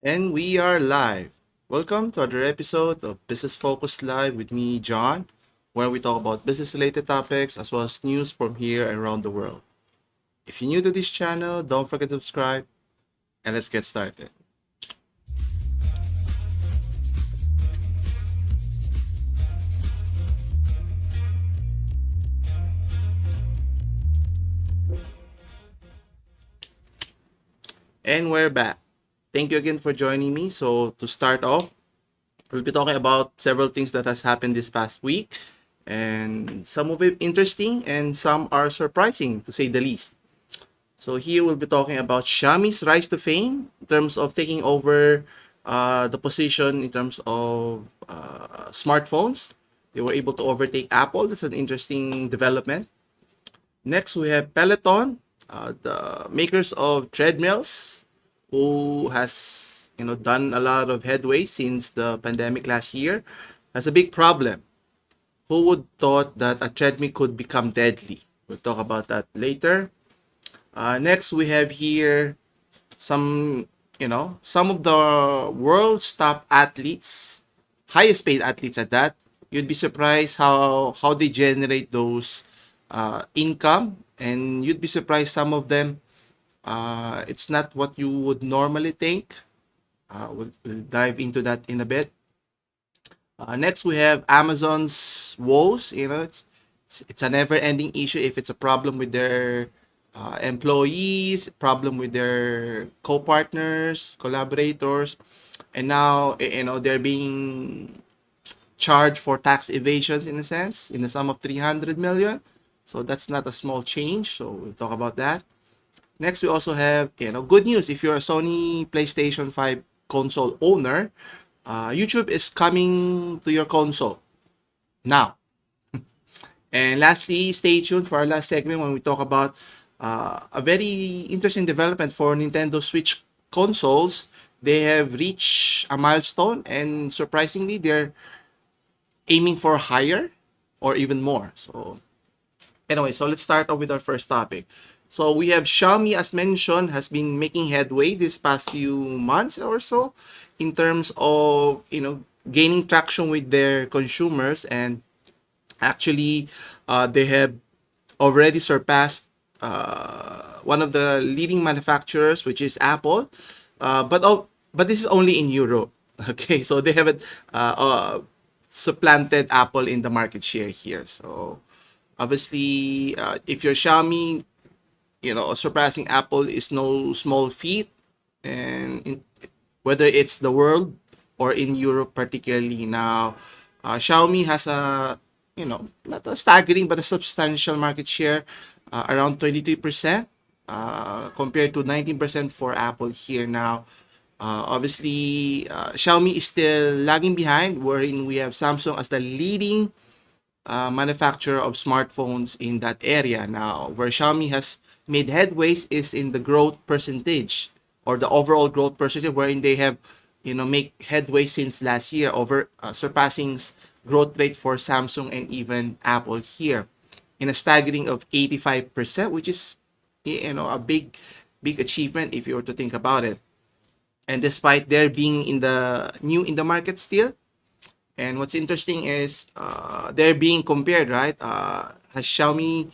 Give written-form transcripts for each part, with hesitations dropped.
And we are live. Welcome to another episode of Business Focus Live with me, John, where we talk about business related topics as well as news from here and around the world. If you're new to this channel, don't forget to subscribe and let's get started. And we're back. Thank you again for joining me. So, to start off, we'll be talking about several things that has happened this past week, and some of it interesting and some are surprising to say the least. So here we'll be talking about Xiaomi's rise to fame in terms of taking over the position in terms of smartphones. They were able to overtake Apple. That's an interesting development. Next, we have Peloton, the makers of Treadmills, who has done a lot of headway since the pandemic last year. Has a big problem. Who would thought that a treadmill could become deadly? We'll talk about that later. Next, we have here some of the world's top athletes, highest paid athletes at that. You'd be surprised how they generate those income, and you'd be surprised some of them. It's not what you would normally think. We'll dive into that in a bit. Next, we have Amazon's woes. It's a never-ending issue. If it's a problem with their employees, problem with their co-partners, collaborators, and now they're being charged for tax evasions in a sense in the sum of 300 million. So that's not a small change. So we'll talk about that. Next, we also have good news if you're a Sony PlayStation 5 console owner. YouTube is coming to your console now. And lastly, stay tuned for our last segment when we talk about a very interesting development for Nintendo Switch consoles. They have reached a milestone, and surprisingly, they're aiming for higher or even more. So, anyway, so let's start off with our first topic. So we have Xiaomi, as mentioned, has been making headway this past few months or so in terms of gaining traction with their consumers, and actually they have already surpassed one of the leading manufacturers, which is Apple. But this is only in Europe. Okay, so they haven't supplanted Apple in the market share here. So obviously, if you're Xiaomi, surpassing Apple is no small feat, and whether it's the world or in Europe particularly now, Xiaomi has a not a staggering but a substantial market share, around 23%, compared to 19% for Apple here now. Obviously, Xiaomi is still lagging behind, wherein we have Samsung as the leading manufacturer of smartphones in that area now. Where Xiaomi has made headways is in the growth percentage, or the overall growth percentage, wherein they have make headway since last year, over surpassing growth rate for Samsung and even Apple here in a staggering of 85%, which is a big achievement if you were to think about it. And despite their being in the market still, and what's interesting is they're being compared, right? Has Xiaomi,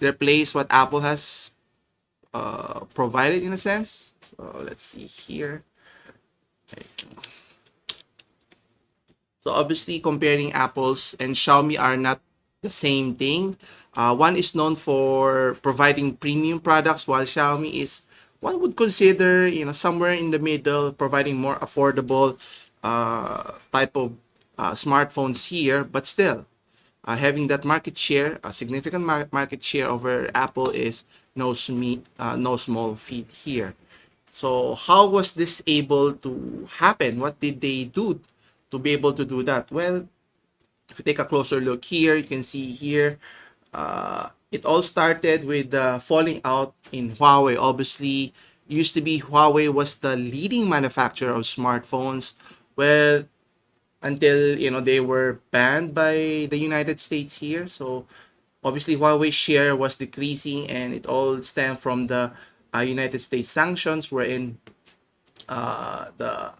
replaced what Apple has provided in a sense? So let's see here. So obviously, comparing Apples and Xiaomi are not the same thing. One is known for providing premium products, while Xiaomi is, one would consider, somewhere in the middle, providing more affordable type of smartphones here. But still, having that market share, a significant market share over Apple, is no small feat here. So how was this able to happen? What did they do to be able to do that? Well, if you take a closer look here, you can see here, it all started with the falling out in Huawei. Obviously, used to be Huawei was the leading manufacturer of smartphones. Well, until they were banned by the United States here. So obviously, Huawei's share was decreasing, and it all stemmed from the United States sanctions, wherein the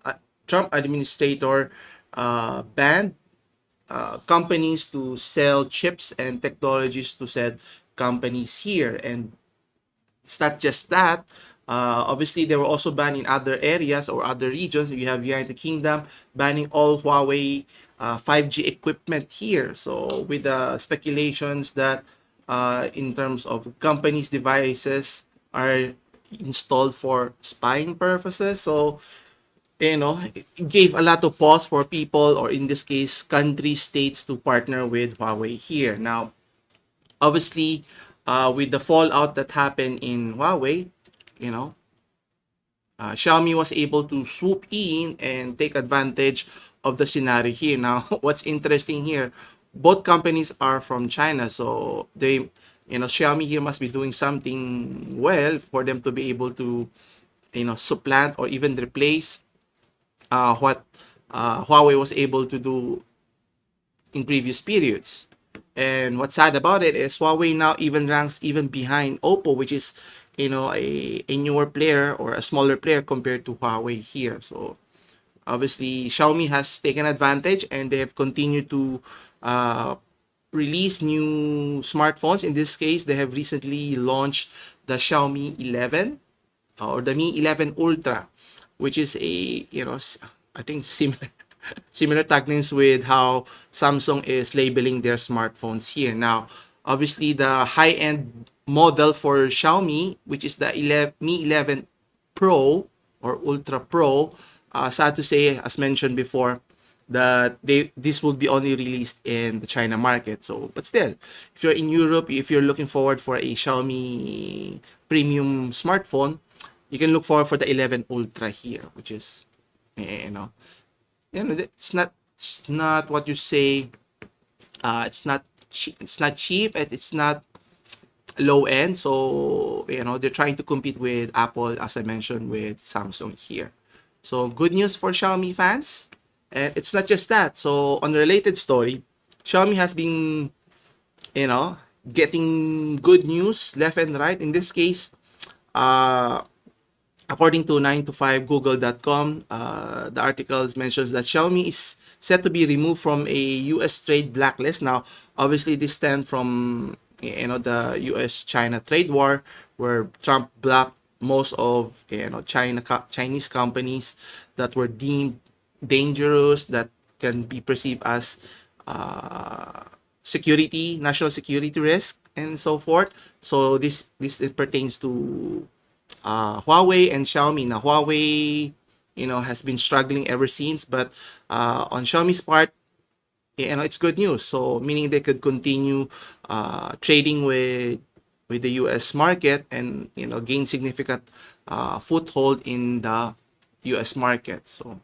Trump administrator banned companies to sell chips and technologies to said companies here. And it's not just that. Obviously, they were also banned in other areas or other regions. You have United Kingdom banning all Huawei 5G equipment here. So with the speculations that in terms of companies' devices are installed for spying purposes. So it gave a lot of pause for people, or in this case, country states, to partner with Huawei here. Now, obviously, with the fallout that happened in Huawei, you know, Xiaomi was able to swoop in and take advantage of the scenario here. Now, what's interesting here, both companies are from China, so Xiaomi here must be doing something well for them to be able to, supplant or even replace what Huawei was able to do in previous periods. And what's sad about it is Huawei now even ranks even behind Oppo, which is a newer player or a smaller player compared to Huawei here. So obviously Xiaomi has taken advantage and they have continued to uh, release new smartphones. In this case, they have recently launched the Xiaomi 11 or the Mi 11 Ultra, which is I think similar tag names with how Samsung is labeling their smartphones here. Now, obviously, the high-end model for Xiaomi, which is the Mi 11 Pro or Ultra Pro, sad to say, as mentioned before, that this will be only released in the China market. So, but still, if you're in Europe, if you're looking forward for a Xiaomi premium smartphone, you can look forward for the 11 Ultra here, which is, you know, it's not what you say. It's not cheap and it's not low end. So they're trying to compete with Apple, as I mentioned, with Samsung here. So good news for Xiaomi fans. And it's not just that. So on a related story, Xiaomi has been you know getting good news left and right. In this case, uh according to 9to5google.com, the article mentions that Xiaomi is set to be removed from a US trade blacklist. Now, obviously, this stems from the US-China trade war, where Trump blocked most of Chinese companies that were deemed dangerous, that can be perceived as national security risk, and so forth. So this it pertains to Huawei and Xiaomi. Now, Huawei, has been struggling ever since, but on Xiaomi's part, it's good news. So, meaning they could continue trading with the U.S. market and gain significant foothold in the U.S. market. So,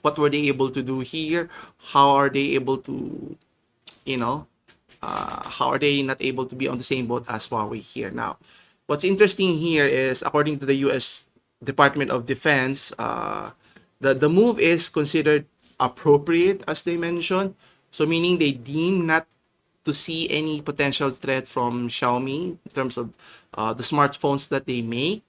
what were they able to do here? How are they able to, you know, how are they not able to be on the same boat as Huawei here? Now, what's interesting here is, according to the U.S. Department of Defense, the move is considered appropriate, as they mentioned. So meaning they deem not to see any potential threat from Xiaomi in terms of the smartphones that they make.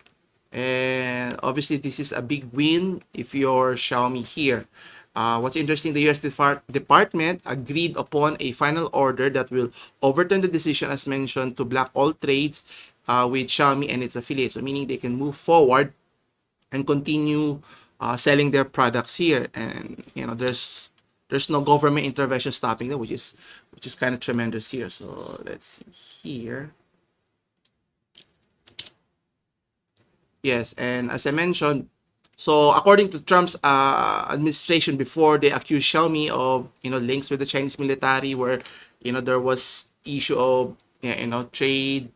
And obviously, this is a big win if you're Xiaomi here. What's interesting, the U.S. Department agreed upon a final order that will overturn the decision, as mentioned, to block all trades with Xiaomi and its affiliates. So meaning they can move forward and continue selling their products here. And there's no government intervention stopping them, which is kind of tremendous here. So let's see here. Yes, and as I mentioned, so according to Trump's administration before, they accused Xiaomi of links with the Chinese military, where there was issue of trade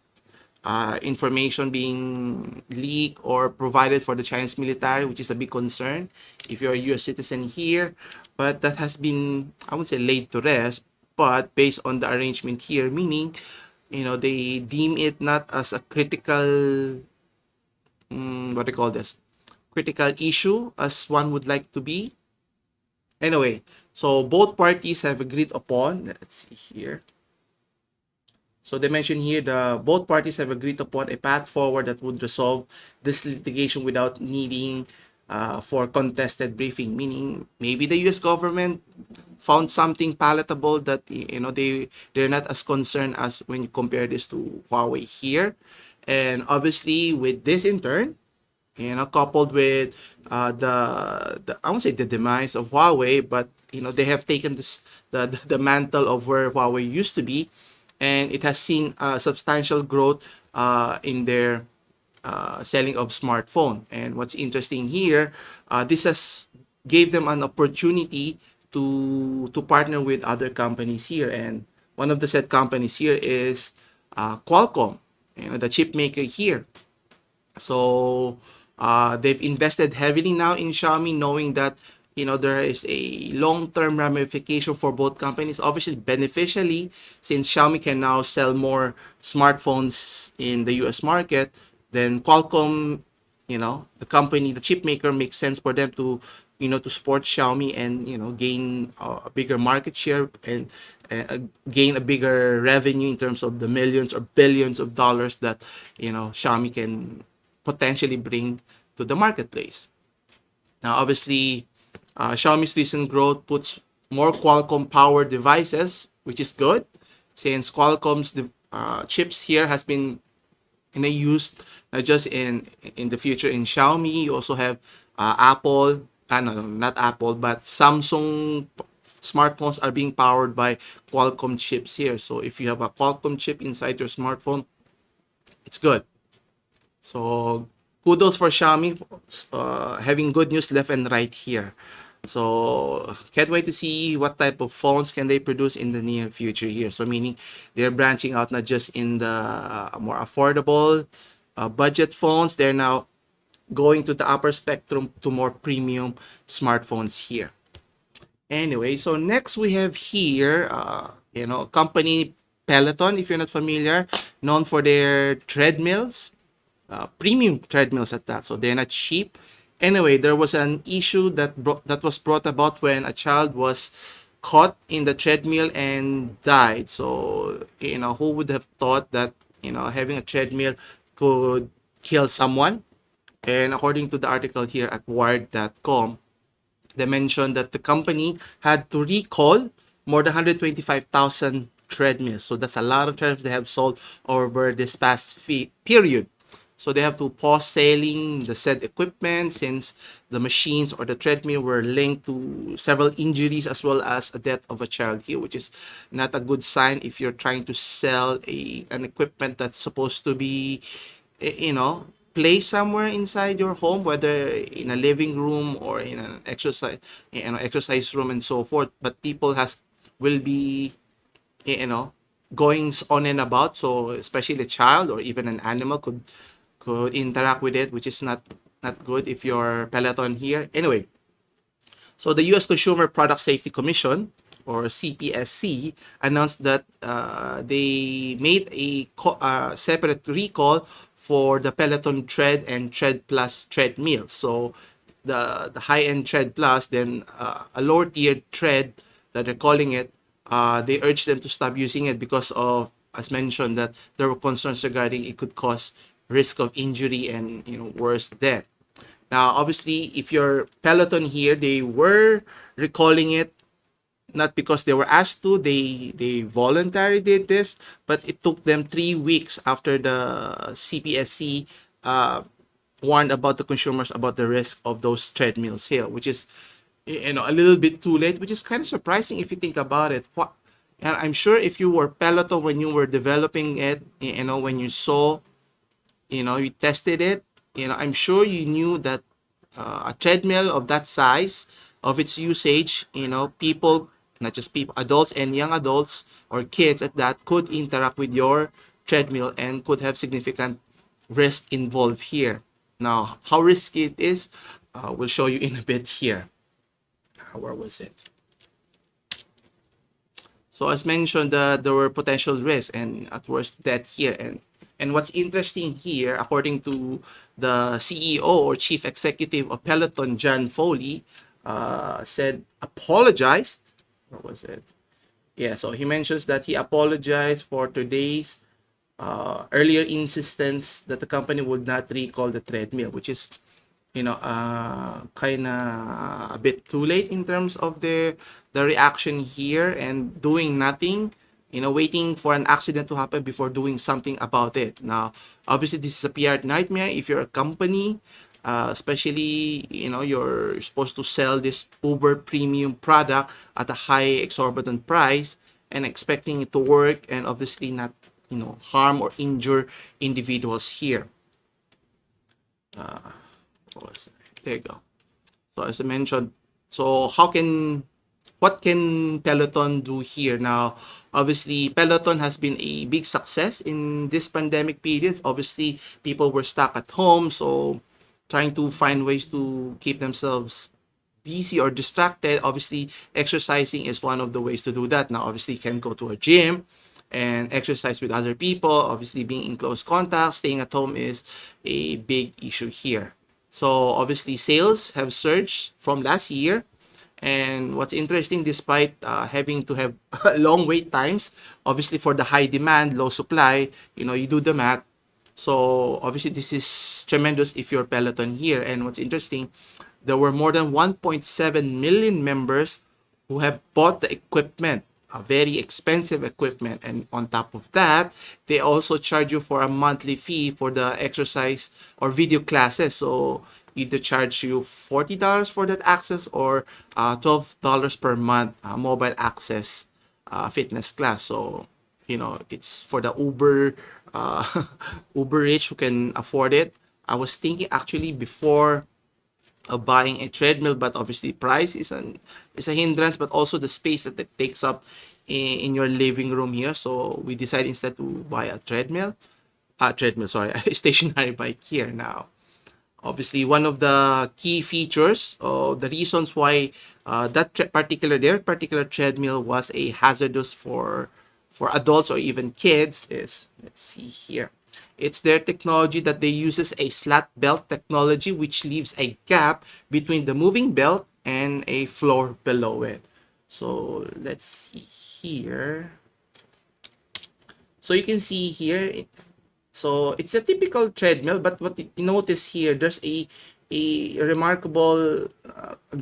information being leaked or provided for the Chinese military, which is a big concern if you're a U.S. citizen here. But that has been, I would say, laid to rest. But based on the arrangement here, meaning they deem it not as a critical what do you call this, critical issue as one would like to be. Anyway, so both parties have agreed upon, let's see here. So they mention here the both parties have agreed upon a path forward that would resolve this litigation without needing for contested briefing, meaning maybe the US government found something palatable that they're not as concerned as when you compare this to Huawei here. And obviously with this in turn, coupled with the I won't say the demise of Huawei, but they have taken this the mantle of where Huawei used to be, and it has seen substantial growth in their selling of smartphone. And what's interesting here, this has gave them an opportunity to partner with other companies here, and one of the said companies here is Qualcomm, the chip maker here. So they've invested heavily now in Xiaomi, knowing that there is a long-term ramification for both companies. Obviously, beneficially, since Xiaomi can now sell more smartphones in the U.S. market, then Qualcomm, the company, the chip maker, makes sense for them to support Xiaomi and gain a bigger market share and gain a bigger revenue in terms of the millions or billions of dollars that Xiaomi can potentially bring to the marketplace. Now, obviously, Xiaomi's recent growth puts more Qualcomm powered devices, which is good, since Qualcomm's chips here has been used not just in the future in Xiaomi. You also have Apple, no, not Apple, but Samsung smartphones are being powered by Qualcomm chips here. So if you have a Qualcomm chip inside your smartphone, it's good. So kudos for Xiaomi having good news left and right here. So can't wait to see what type of phones can they produce in the near future here. So meaning they're branching out not just in the more affordable budget phones, they're now going to the upper spectrum to more premium smartphones here. Anyway, so next we have here, company Peloton, if you're not familiar, known for their treadmills, premium treadmills at that. So they're not cheap. Anyway, there was an issue that was brought about when a child was caught in the treadmill and died. So, who would have thought that, having a treadmill could kill someone? And according to the article here at wired.com, they mentioned that the company had to recall more than 125,000 treadmills. So that's a lot of treadmills they have sold over this past period. So they have to pause selling the said equipment since the machines or the treadmill were linked to several injuries as well as a death of a child here, which is not a good sign if you're trying to sell an equipment that's supposed to be, placed somewhere inside your home, whether in a living room or in an exercise room and so forth. But people will be, going on and about. So especially the child or even an animal could interact with it, which is not good if you're Peloton here. Anyway, so the U.S. Consumer Product Safety Commission, or CPSC, announced that they made a separate recall for the Peloton Tread and Tread Plus treadmills. So the high-end Tread Plus, then a lower tiered Tread that they're calling it, they urged them to stop using it because of, as mentioned, that there were concerns regarding it could cause risk of injury and worse death. Now, obviously, if you're Peloton here, they were recalling it not because they were asked to, they voluntarily did this, but it took them 3 weeks after the CPSC warned about the consumers about the risk of those treadmills here, which is a little bit too late, which is kind of surprising if you think about it. And I'm sure if you were Peloton when you were developing it, when you saw, you tested it, I'm sure you knew that a treadmill of that size, of its usage, people, not just people, adults and young adults or kids at that, could interact with your treadmill and could have significant risk involved here. Now, how risky it is, we'll show you in a bit here. Where was it? So as mentioned, there were potential risks and at worst death here. And what's interesting here, according to the CEO or chief executive of Peloton, John Foley, apologized. What was it? Yeah, so he mentions that he apologized for today's earlier insistence that the company would not recall the treadmill, which is, kind of a bit too late in terms of the reaction here and doing nothing, waiting for an accident to happen before doing something about it. Now, obviously, this is a PR nightmare if you're a company, especially, you're supposed to sell this uber premium product at a high exorbitant price and expecting it to work and obviously not, harm or injure individuals here. There you go. So as I mentioned, so what can Peloton do here? Now, obviously, Peloton has been a big success in this pandemic period. Obviously, people were stuck at home, so trying to find ways to keep themselves busy or distracted. Obviously, exercising is one of the ways to do that. Now, obviously, you can go to a gym and exercise with other people. Obviously, being in close contact, staying at home is a big issue here. So obviously, sales have surged from last year. And what's interesting, despite having to have long wait times, obviously for the high demand, low supply, you do the math. So obviously this is tremendous if you're Peloton here. And what's interesting, there were more than 1.7 million members who have bought the equipment, a very expensive equipment. And on top of that, they also charge you for a monthly fee for the exercise or video classes. So either charge you $40 for that access or $12 per month mobile access fitness class. So, it's for the Uber rich who can afford it. I was thinking actually before buying a treadmill, but obviously price is a hindrance, but also the space that it takes up in your living room here. So we decided instead to buy a treadmill, sorry, a stationary bike here now. Obviously, one of the key features, or the reasons why their particular treadmill was a hazardous for adults or even kids is, let's see here. It's their technology that they uses a slat belt technology, which leaves a gap between the moving belt and a floor below it. So let's see here. So you can see here, so it's a typical treadmill, but what you notice here, there's a remarkable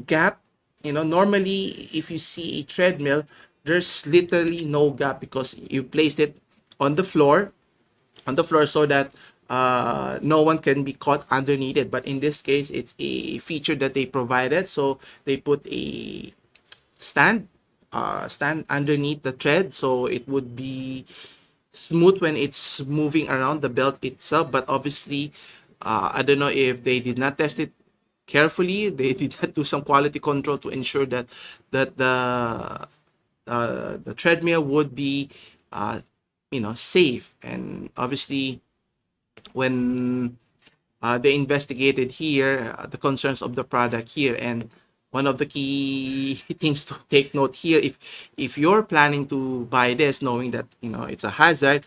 gap. Normally if you see a treadmill, there's literally no gap because you placed it on the floor so that no one can be caught underneath it. But in this case, it's a feature that they provided. So they put a stand underneath the tread, so it would be smooth when it's moving around the belt itself. But obviously, I don't know if they did not test it carefully. They did not do some quality control to ensure that the treadmill would be safe. And obviously, when they investigated here the concerns of the product here, and one of the key things to take note here, if you're planning to buy this knowing that it's a hazard,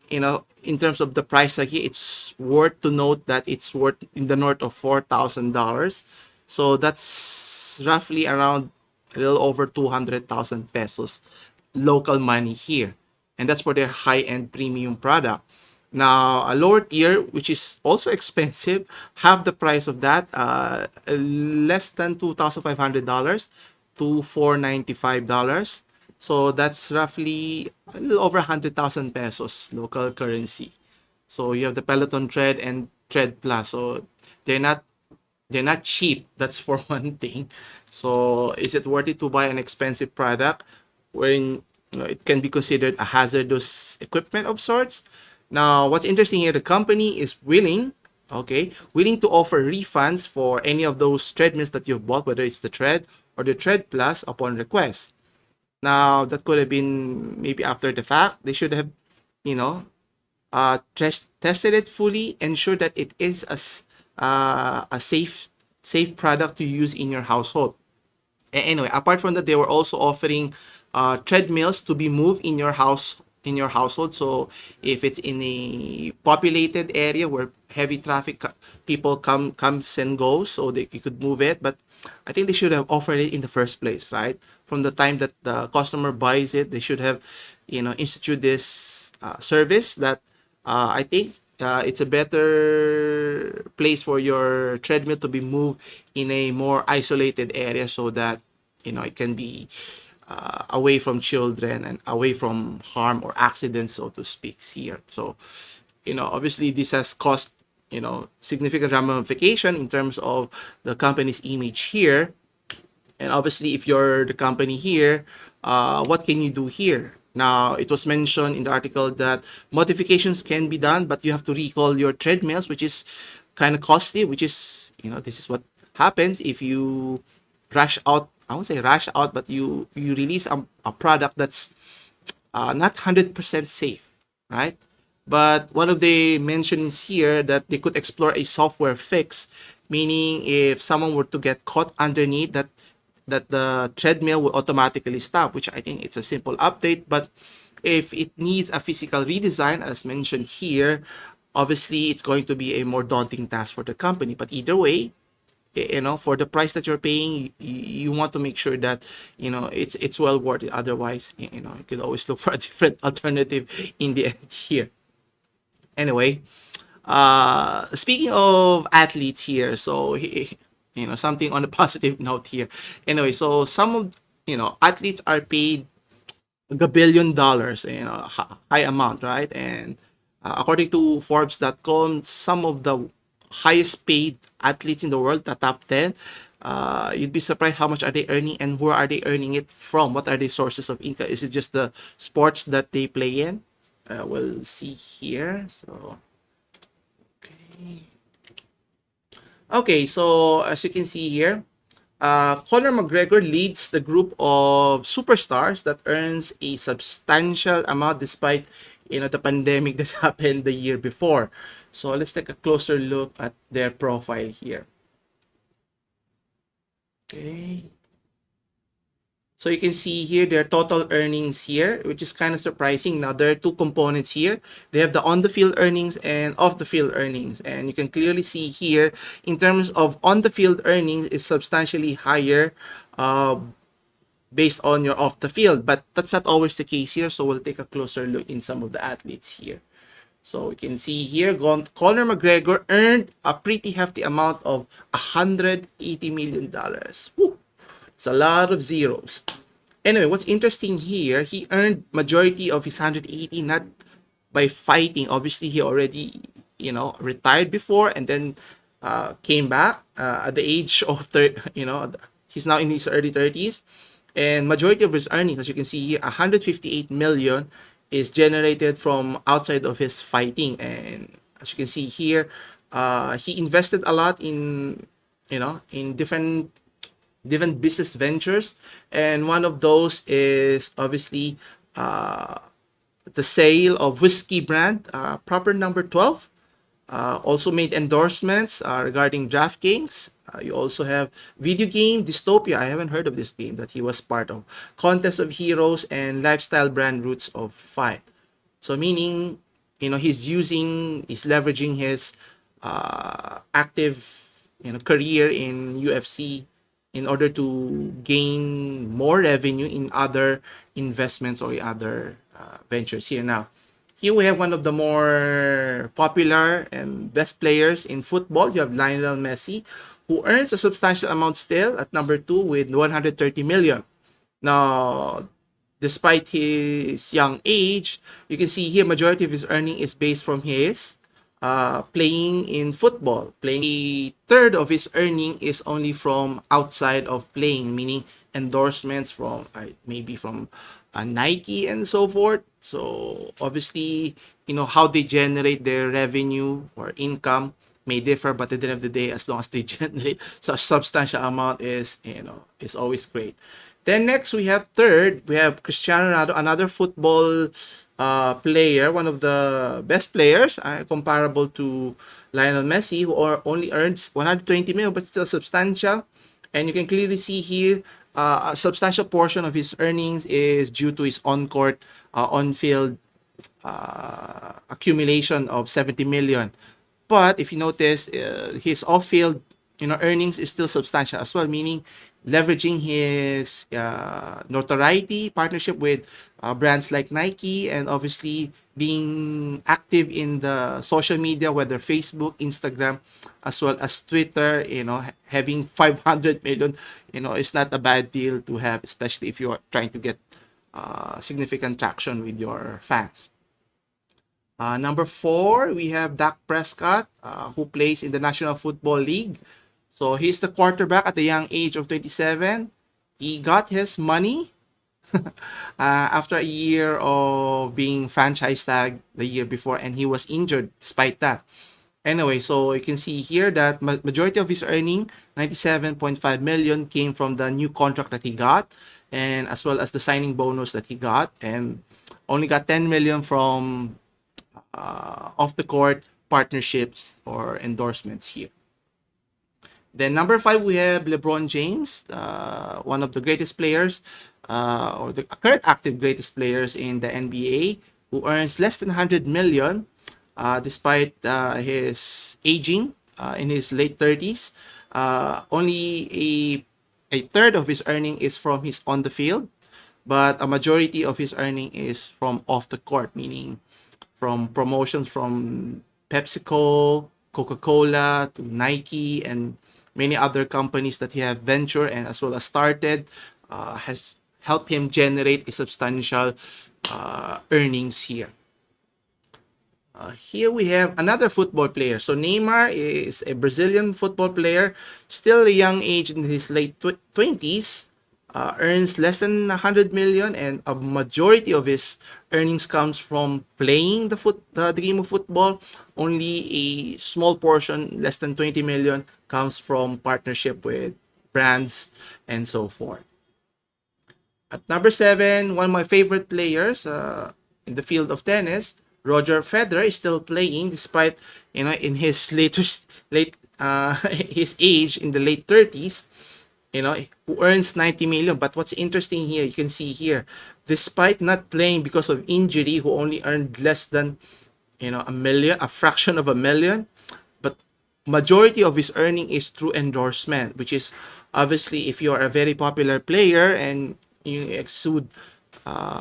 in terms of the price tag here, it's worth to note that it's worth in the north of $4,000. So that's roughly around a little over 200,000 pesos local money here, and that's for their high-end premium product. Now, a lower tier, which is also expensive, half the price of that, less than $2,500 to $495. So that's roughly a little over 100,000 pesos local currency. So you have the Peloton Tread and Tread Plus. So they're not cheap. That's for one thing. So is it worth it to buy an expensive product when it can be considered a hazardous equipment of sorts? Now, what's interesting here, the company is willing to offer refunds for any of those treadmills that you've bought, whether it's the Tread or the Tread Plus, upon request. Now, that could have been maybe after the fact. They should have, tested it fully, ensure that it is a safe product to use in your household. Anyway, apart from that, they were also offering treadmills to be moved in your household. So if it's in a populated area where heavy traffic, people comes and goes, so you could move it. But I think they should have offered it in the first place, right? From the time that the customer buys it, they should have institute this service that I think It's a better place for your treadmill to be moved in a more isolated area so that it can be away from children and away from harm or accidents, so to speak here. So obviously this has caused significant ramification in terms of the company's image here. And obviously, if you're the company here, what can you do here? Now, it was mentioned in the article that modifications can be done, but you have to recall your treadmills, which is kind of costly, which is, this is what happens if you rush out. I won't say rush out, but you release a product that's not 100% safe, right? But one of the mentions here that they could explore a software fix, meaning if someone were to get caught underneath that the treadmill will automatically stop, which I think it's a simple update. But if it needs a physical redesign, as mentioned here, obviously it's going to be a more daunting task for the company. But either way, for the price that you're paying, you want to make sure that it's well worth it. Otherwise, you could always look for a different alternative in the end here. Anyway, speaking of athletes here, so something on a positive note here. Anyway, so some of athletes are paid $1 billion, high amount, right? And according to Forbes.com, some of the highest paid athletes in the world, the top 10, you'd be surprised how much are they earning and where are they earning it from? What are the sources of income? Is it just the sports that they play in? We'll see here. So, okay. Okay, so as you can see here, Conor McGregor leads the group of superstars that earns a substantial amount despite the pandemic that happened the year before. So let's take a closer look at their profile here. Okay. So you can see here their total earnings here, which is kind of surprising. Now, there are two components here. They have the on-the-field earnings and off-the-field earnings. And you can clearly see here, in terms of on-the-field earnings, is substantially higher based on your off-the-field. But that's not always the case here. So we'll take a closer look in some of the athletes here. So you can see here, Conor McGregor earned a pretty hefty amount of $180 million. Woo! It's a lot of zeros. Anyway, what's interesting here, he earned majority of his 180 not by fighting. Obviously, he already, retired before and then came back at the age of, he's now in his early 30s. And majority of his earnings, as you can see here, 158 million is generated from outside of his fighting. And as you can see here, he invested a lot in, in different business ventures, and one of those is obviously the sale of whiskey brand Proper Number 12. Also made endorsements regarding DraftKings. You also have video game Dystopia. I haven't heard of this game that he was part of. Contest of Heroes and lifestyle brand Roots of Fight. So meaning, he's leveraging his active, career in UFC in order to gain more revenue in other investments or other ventures here. Now, here we have one of the more popular and best players in football. You have Lionel Messi, who earns a substantial amount still at number 2 with 130 million. Now, despite his young age, you can see here majority of his earning is based from his playing in football. A third of his earning is only from outside of playing, meaning endorsements from maybe from Nike and so forth. So obviously, how they generate their revenue or income may differ, but at the end of the day, as long as they generate such substantial amount is always great. Then next we have Cristiano Ronaldo, another football player, one of the best players, comparable to Lionel Messi, who only earns 120 million, but still substantial. And you can clearly see here, a substantial portion of his earnings is due to his on-court, on-field accumulation of 70 million. But if you notice, his off-field, earnings is still substantial as well, meaning leveraging his notoriety, partnership with brands like Nike, and obviously being active in the social media, whether Facebook, Instagram, as well as Twitter. Having 500 million, is not a bad deal to have, especially if you are trying to get significant traction with your fans. Number four, we have Dak Prescott, who plays in the National Football League. So he's the quarterback at the young age of 27. He got his money after a year of being franchise tag the year before, and he was injured despite that. Anyway, so you can see here that majority of his earning, 97.5 million, came from the new contract that he got, and as well as the signing bonus that he got, and only got 10 million from off the court partnerships or endorsements here. Then number five, we have LeBron James, one of the greatest players, or the current active greatest players in the NBA, who earns less than 100 million, despite his aging in his late 30s. Only a third of his earning is from his on the field, but a majority of his earning is from off the court, meaning from promotions from PepsiCo, Coca-Cola to Nike, and many other companies that he have ventured and as well as started, has helped him generate a substantial earnings here. Here we have another football player. So Neymar is a Brazilian football player, still a young age in his late 20s, earns less than 100 million, and a majority of his earnings comes from playing the game of football. Only a small portion, less than 20 million, comes from partnership with brands and so forth. At number seven, one of my favorite players in the field of tennis, Roger Federer, is still playing despite in his his age in the late 30s. Who earns 90 million. But what's interesting here, you can see here, despite not playing because of injury, who only earned less than a million, a fraction of a million, but majority of his earning is through endorsement, which is obviously if you are a very popular player and you exude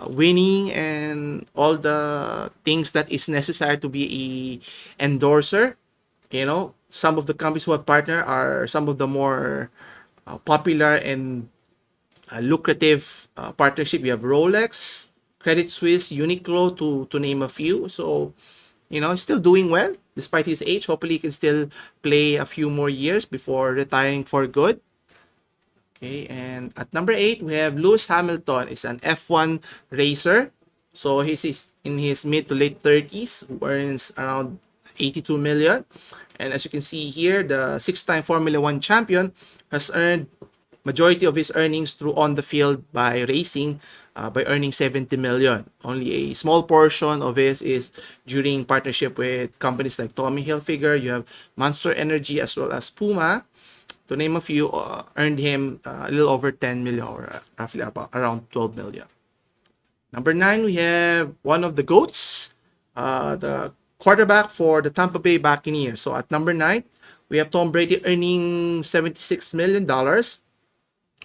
winning and all the things that is necessary to be a endorser. Some of the companies who have partner are some of the more popular and lucrative partnership. You have Rolex, Credit Suisse, Uniqlo, to name a few. So still doing well despite his age. Hopefully he can still play a few more years before retiring for good. Okay, and at number 8, we have Lewis Hamilton. Is an F1 racer. So he's in his mid to late 30s, who earns around 82 million. And as you can see here, the 6-time Formula 1 champion has earned majority of his earnings through on the field by racing, by earning 70 million. Only a small portion of his is during partnership with companies like Tommy Hilfiger. You have Monster Energy as well as Puma, to name a few, earned him a little over 10 million, or roughly about around 12 million. Number 9, we have one of the GOATs, the quarterback for the Tampa Bay Buccaneers. So at number 9, we have Tom Brady earning $76 million.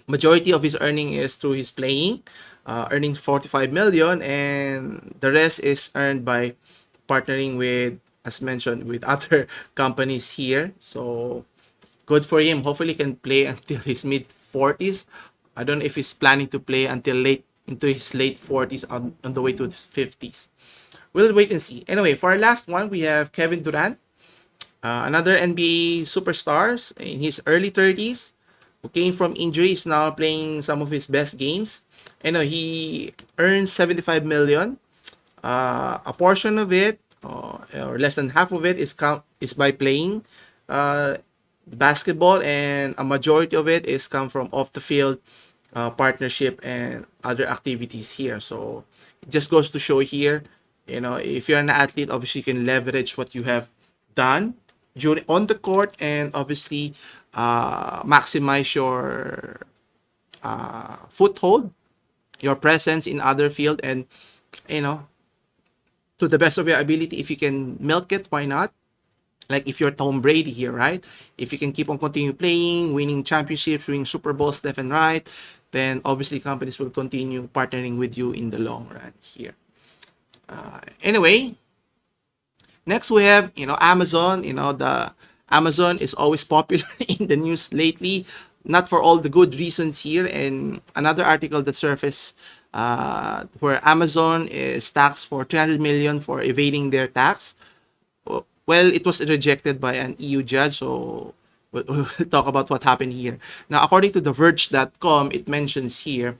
Majority of his earning is through his playing, earning 45 million, and the rest is earned by partnering with, as mentioned, with other companies here. So good for him. Hopefully he can play until his mid 40s. I don't know if he's planning to play until late into his late 40s on the way to his 50s. We'll wait and see. Anyway, for our last one, we have Kevin Durant, another NBA superstars in his early 30s, who came from injuries, now playing some of his best games. He earns 75 million. A portion of it, or less than half of it, is by playing basketball, and a majority of it is come from off the field partnership and other activities here. So it just goes to show here, if you're an athlete, obviously you can leverage what you have done during on the court, and obviously maximize your foothold, your presence in other field, and to the best of your ability, if you can milk it, why not? Like if you're Tom Brady here, right? If you can keep on continue playing, winning championships, winning Super Bowls left and right, then obviously companies will continue partnering with you in the long run here. Anyway, next we have, Amazon. The Amazon is always popular in the news lately, not for all the good reasons here. And another article that surfaced where Amazon is taxed for 300 million for evading their tax. Well, it was rejected by an EU judge, so we'll talk about what happened here. Now, according to the Verge.com, it mentions here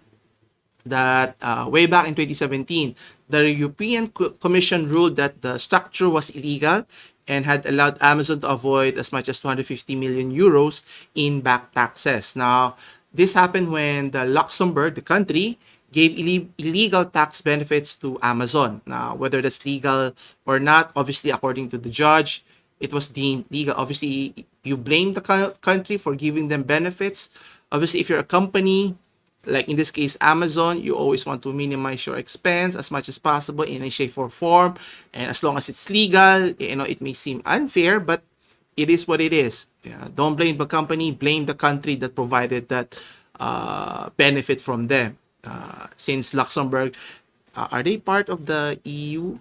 that way back in 2017, the European Commission ruled that the structure was illegal and had allowed Amazon to avoid as much as 250 million euros in back taxes. Now, this happened when the Luxembourg, the country, gave illegal tax benefits to Amazon. Now, whether that's legal or not, obviously, according to the judge, it was deemed legal. Obviously, you blame the country for giving them benefits. Obviously, if you're a company, like in this case Amazon, you always want to minimize your expense as much as possible in a shape or form, and as long as it's legal, it may seem unfair, but it is what it is. Yeah, don't blame the company, blame the country that provided that benefit from them. Since Luxembourg, are they part of the EU?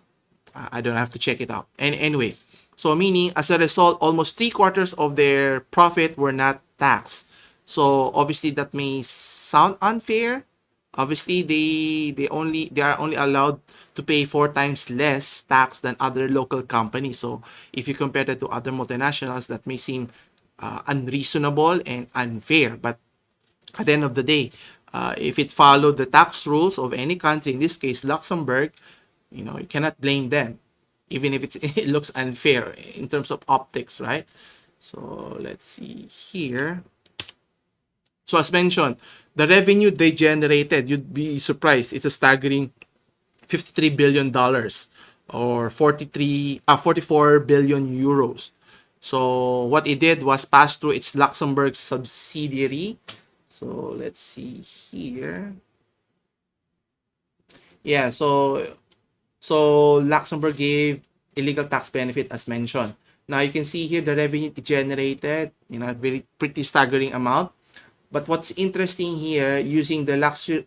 I don't have to check it out. And anyway, so meaning as a result, almost 3/4 of their profit were not taxed. So obviously that may sound unfair. Obviously they are only allowed to pay 4 times less tax than other local companies. So if you compare that to other multinationals, that may seem unreasonable and unfair. But at the end of the day, if it followed the tax rules of any country, in this case Luxembourg, you cannot blame them, even if it looks unfair in terms of optics, right? So let's see here. So as mentioned, the revenue they generated, you'd be surprised, it's a staggering $53 billion or 44 billion euros. So what it did was pass through its Luxembourg subsidiary. So let's see here. Yeah, so Luxembourg gave illegal tax benefit as mentioned. Now you can see here the revenue it generated, very pretty staggering amount. But what's interesting here, using the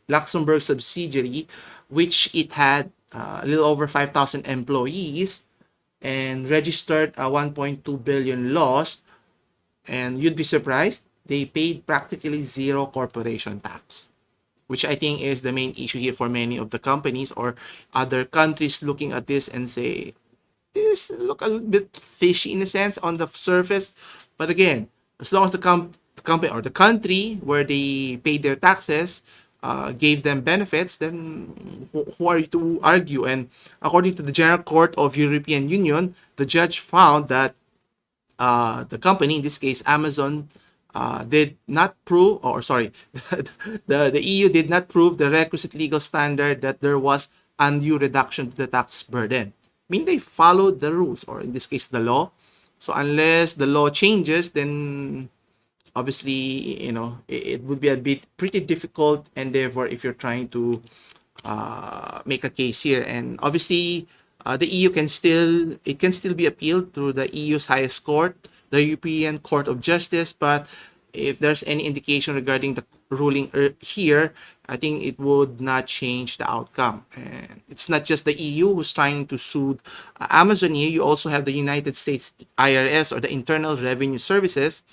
Luxembourg subsidiary, which it had a little over 5,000 employees and registered a 1.2 billion loss, and you'd be surprised, they paid practically zero corporation tax, which I think is the main issue here for many of the companies or other countries looking at this and say, this look a little bit fishy in a sense on the surface. But again, as long as the company or the country where they paid their taxes gave them benefits, then who are you to argue? And according to the General Court of European Union, the judge found that the company, in this case Amazon, did not prove, or sorry, the EU did not prove the requisite legal standard that there was undue reduction to the tax burden. I mean, they followed the rules, or in this case the law. So unless the law changes, then obviously it would be a bit pretty difficult endeavor if you're trying to make a case here. And obviously the EU can still be appealed through the EU's highest court, the European Court of Justice. But if there's any indication regarding the ruling here, I think it would not change the outcome. And it's not just the EU who's trying to sue Amazon here. You also have the United States IRS, or the Internal Revenue Services,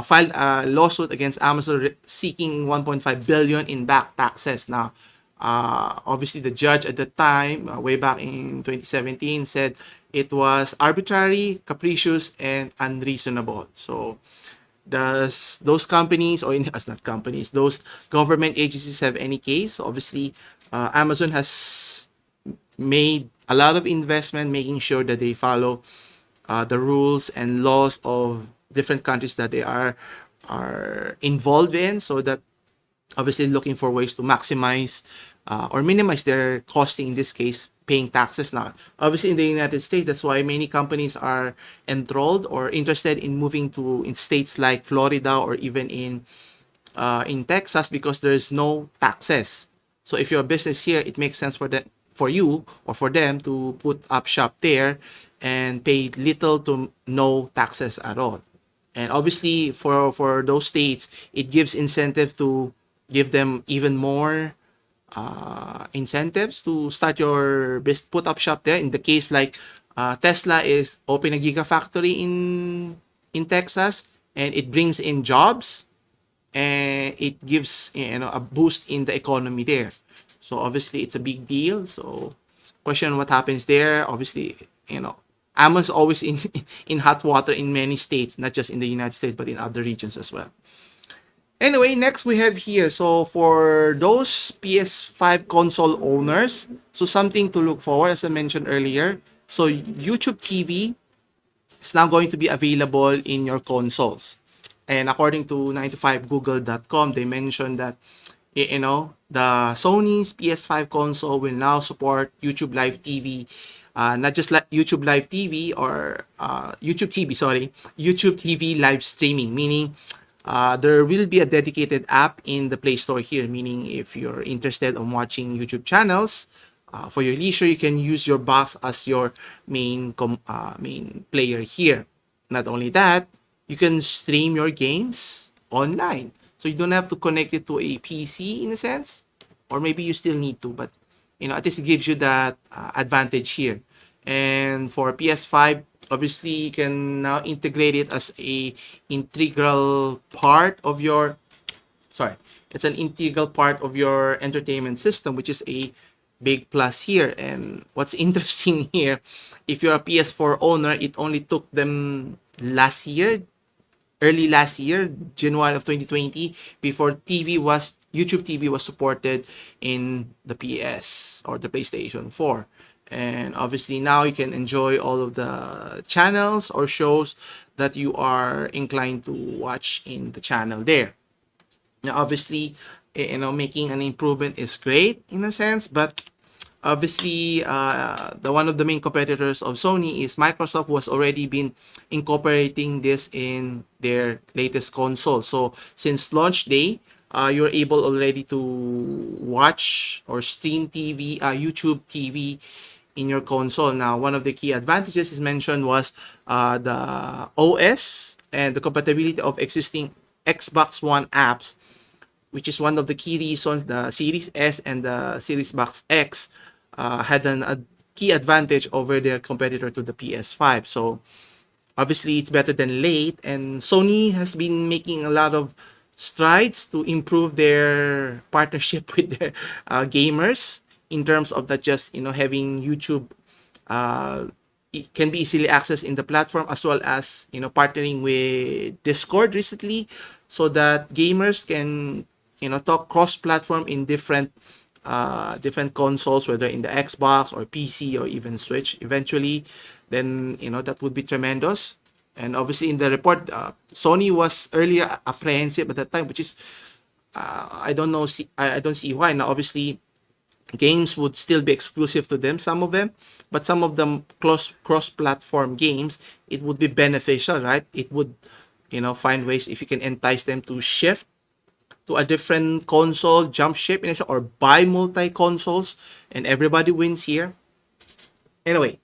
filed a lawsuit against Amazon seeking 1.5 billion in back taxes. Now, obviously the judge at the time, way back in 2017, said it was arbitrary, capricious, and unreasonable. So does those companies, or not companies, those government agencies have any case? Obviously, Amazon has made a lot of investment making sure that they follow the rules and laws of different countries that they are involved in, so that obviously looking for ways to maximize or minimize their costing, in this case paying taxes. Now obviously in the United States, that's why many companies are enthralled or interested in moving to in states like Florida or even in Texas, because there's no taxes. So if you're a business here, it makes sense for you or for them to put up shop there. and pay little to no taxes at all. And obviously, for those states, it gives incentive to give them even more incentives to start your put up shop there. In the case like Tesla is open a gigafactory in Texas, and it brings in jobs, and it gives a boost in the economy there. So obviously it's a big deal. So question what happens there. Obviously, Amazon's always in in hot water in many states, not just in the United States but in other regions as well. Anyway, next we have here. So for those PS5 console owners, so something to look forward, as I mentioned earlier. So YouTube TV is now going to be available in your consoles. And according to 9to5google.com, they mentioned that the Sony's PS5 console will now support YouTube Live TV, not just like YouTube Live TV or YouTube TV, sorry, YouTube TV live streaming, meaning there will be a dedicated app in the Play Store here, meaning if you're interested in watching YouTube channels for your leisure, you can use your box as your main player here. Not only that, you can stream your games online. So you don't have to connect it to a PC in a sense, or maybe you still need to, but at least it gives you that advantage here. And for PS5, obviously you can now integrate it as a integral part of your it's an integral part of your entertainment system, which is a big plus here. And what's interesting here, if you're a PS4 owner, it only took them early last year, January of 2020, before YouTube TV was supported in the PS or the PlayStation 4. And obviously now you can enjoy all of the channels or shows that you are inclined to watch in the channel there. Now, obviously, making an improvement is great in a sense, but obviously, the one of the main competitors of Sony is Microsoft, who has already been incorporating this in their latest console. So since launch day, you're able already to watch or stream TV, YouTube TV in your console. Now, one of the key advantages is mentioned was the OS and the compatibility of existing Xbox One apps, which is one of the key reasons the Series S and the Series Box X had a key advantage over their competitor to the PS5. So obviously it's better than late, and Sony has been making a lot of strides to improve their partnership with their gamers in terms of not just having YouTube it can be easily accessed in the platform, as well as partnering with Discord recently, so that gamers can talk cross-platform in different consoles, whether in the Xbox or PC or even Switch eventually. Then that would be tremendous. And obviously in the report, Sony was earlier apprehensive at that time, which is I don't know, I don't see why. Now obviously games would still be exclusive to them, some of them, but some of them cross-platform games, it would be beneficial, right? It would find ways if you can entice them to shift to a different console, jump ship in a sense, or buy multi-consoles, and everybody wins here. Anyway,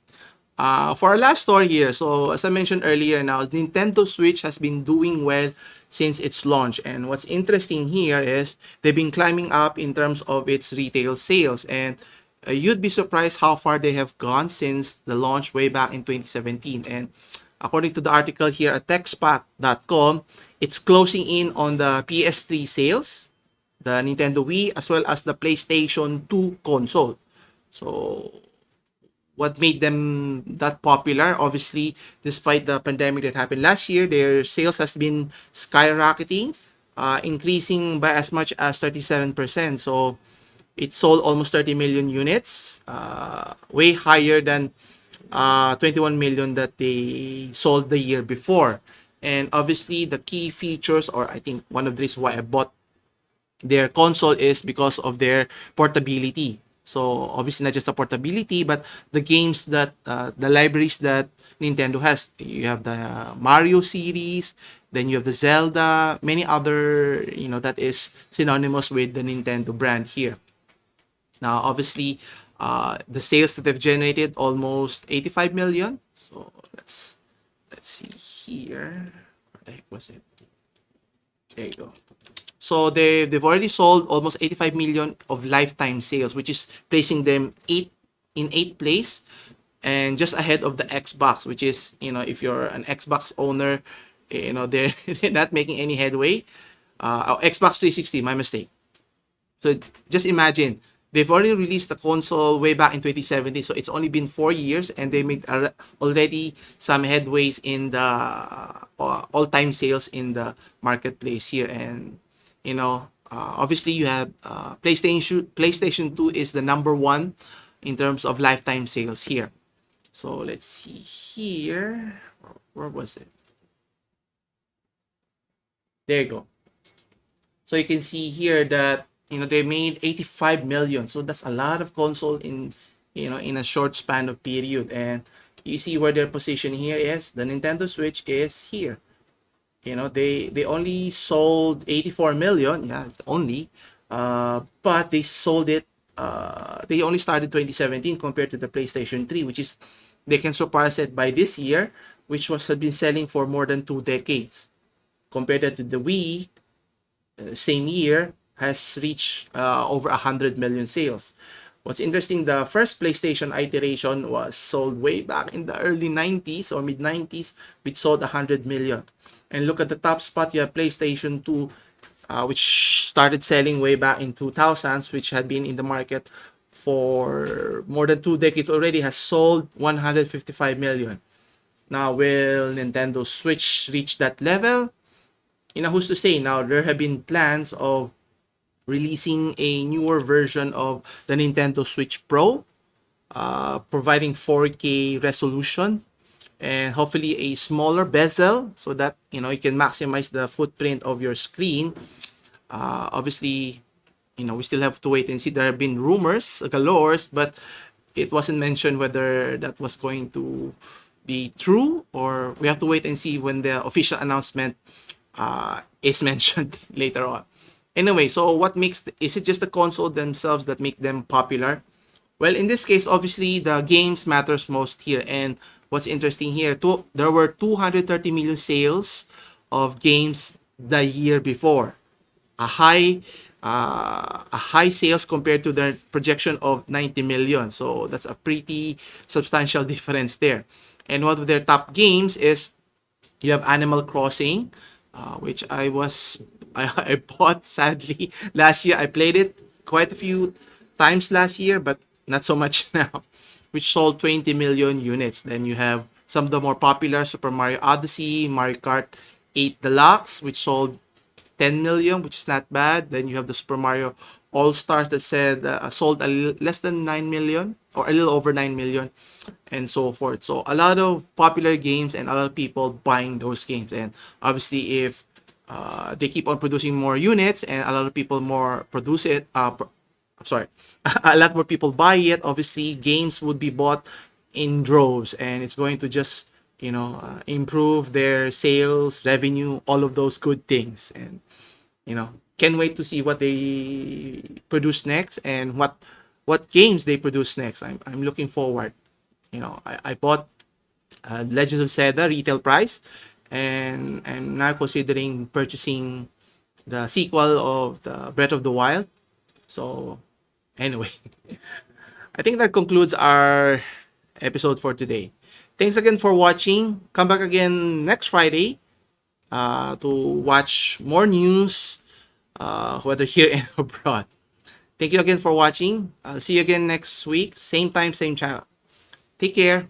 for our last story here, so as I mentioned earlier, now Nintendo Switch has been doing well since its launch, and what's interesting here is they've been climbing up in terms of its retail sales, and you'd be surprised how far they have gone since the launch way back in 2017. And according to the article here at techspot.com, it's closing in on the PS3 sales, the Nintendo Wii, as well as the PlayStation 2 console. So what made them that popular? Obviously, despite the pandemic that happened last year, their sales has been skyrocketing, increasing by as much as 37%. So it sold almost 30 million units, way higher than 21 million that they sold the year before. And obviously, the key features, or I think one of the reasons why I bought their console, is because of their portability. So obviously not just the portability, but the games that the libraries that Nintendo has. You have the Mario series, then you have the Zelda, many other that is synonymous with the Nintendo brand here. Now obviously the sales that they've generated, almost 85 million. So let's see here. What the heck was it? There you go. So they've already sold almost 85 million of lifetime sales, which is placing them eighth place, and just ahead of the Xbox, which is, if you're an Xbox owner, they're they're not making any headway. Xbox 360, my mistake. So just imagine, they've already released the console way back in 2017, so it's only been 4 years, and they made already some headways in the all-time sales in the marketplace here. And obviously you have PlayStation 2 is the number one in terms of lifetime sales here. So let's see here. Where was it? There you go. So you can see here that they made 85 million. So that's a lot of console in a short span of period. And you see where their position here is. The Nintendo Switch is here. They only sold 84 million. Yeah, only. But they sold it. They only started 2017 compared to the PlayStation 3, which is, they can surpass it by this year, which had been selling for more than 2 decades. Compared to the Wii, same year, has reached over 100 million sales. What's interesting, the first PlayStation iteration was sold way back in the early 90s or mid 90s, which sold 100 million. And look at the top spot, you have PlayStation 2, which started selling way back in 2000s, which had been in the market for more than 2 decades already, has sold 155 million. Now, will Nintendo Switch reach that level? Who's to say? Now, there have been plans of releasing a newer version of the Nintendo Switch Pro, providing 4K resolution and hopefully a smaller bezel, so that you can maximize the footprint of your screen. Obviously, we still have to wait and see. There have been rumors galore, but it wasn't mentioned whether that was going to be true, or we have to wait and see when the official announcement is mentioned later on. Anyway, so is it just the console themselves that make them popular? Well, in this case, obviously the games matters most here. And what's interesting here, there were 230 million sales of games the year before, a high sales compared to the projection of 90 million. So that's a pretty substantial difference there. And one of their top games is, you have Animal Crossing, which I bought sadly last year. I played it quite a few times last year, but not so much now, which sold 20 million units. Then you have some of the more popular, Super Mario Odyssey, Mario Kart 8 Deluxe, which sold 10 million, which is not bad. Then you have the Super Mario All Stars that sold less than 9 million, or a little over 9 million, and so forth. So a lot of popular games and a lot of people buying those games. And obviously, if they keep on producing more units and a lot of people more produce it, a lot more people buy it, obviously games would be bought in droves, and it's going to just improve their sales, revenue, all of those good things. And can't wait to see what they produce next and what games they produce next. I'm looking forward. I bought Legends of Zelda retail price, and I'm now considering purchasing the sequel of the Breath of the Wild. So anyway, I think that concludes our episode for today. Thanks again for watching. Come back again next Friday to watch more news, whether here and abroad. Thank you again for watching. I'll see you again next week. Same time, same channel. Take care.